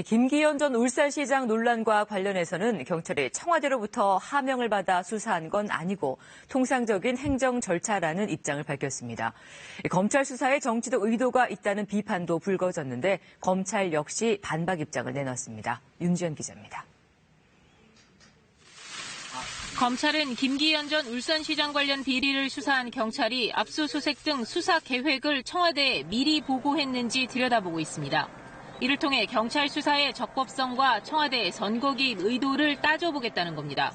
김기현 전 울산시장 논란과 관련해서는 경찰이 청와대로부터 하명을 받아 수사한 건 아니고 통상적인 행정 절차라는 입장을 밝혔습니다. 검찰 수사에 정치적 의도가 있다는 비판도 불거졌는데 검찰 역시 반박 입장을 내놨습니다. 윤지연 기자입니다. 검찰은 김기현 전 울산시장 관련 비리를 수사한 경찰이 압수수색 등 수사 계획을 청와대에 미리 보고했는지 들여다보고 있습니다. 이를 통해 경찰 수사의 적법성과 청와대의 선거 개입 의도를 따져보겠다는 겁니다.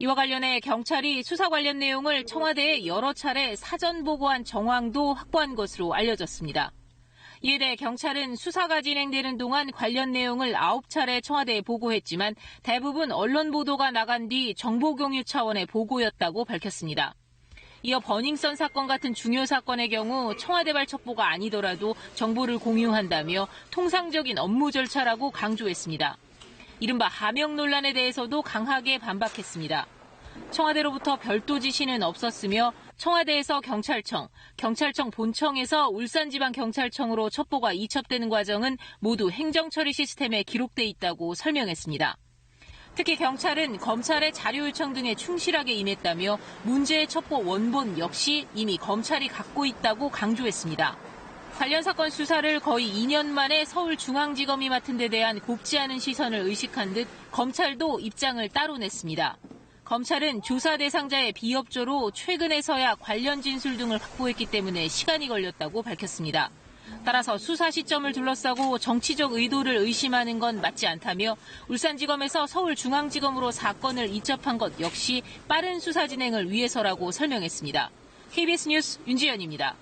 이와 관련해 경찰이 수사 관련 내용을 청와대에 여러 차례 사전 보고한 정황도 확보한 것으로 알려졌습니다. 이에 대해 경찰은 수사가 진행되는 동안 관련 내용을 9차례 청와대에 보고했지만 대부분 언론 보도가 나간 뒤 정보 공유 차원의 보고였다고 밝혔습니다. 이어 버닝썬 사건 같은 중요 사건의 경우 청와대발 첩보가 아니더라도 정보를 공유한다며 통상적인 업무 절차라고 강조했습니다. 이른바 하명 논란에 대해서도 강하게 반박했습니다. 청와대로부터 별도 지시는 없었으며 청와대에서 경찰청, 경찰청 본청에서 울산지방경찰청으로 첩보가 이첩되는 과정은 모두 행정처리 시스템에 기록돼 있다고 설명했습니다. 특히 경찰은 검찰의 자료 요청 등에 충실하게 임했다며 문제의 첩보 원본 역시 이미 검찰이 갖고 있다고 강조했습니다. 관련 사건 수사를 거의 2년 만에 서울중앙지검이 맡은 데 대한 곱지 않은 시선을 의식한 듯 검찰도 입장을 따로 냈습니다. 검찰은 조사 대상자의 비협조로 최근에서야 관련 진술 등을 확보했기 때문에 시간이 걸렸다고 밝혔습니다. 따라서 수사 시점을 둘러싸고 정치적 의도를 의심하는 건 맞지 않다며 울산지검에서 서울중앙지검으로 사건을 이첩한 것 역시 빠른 수사 진행을 위해서라고 설명했습니다. KBS 뉴스 윤지연입니다.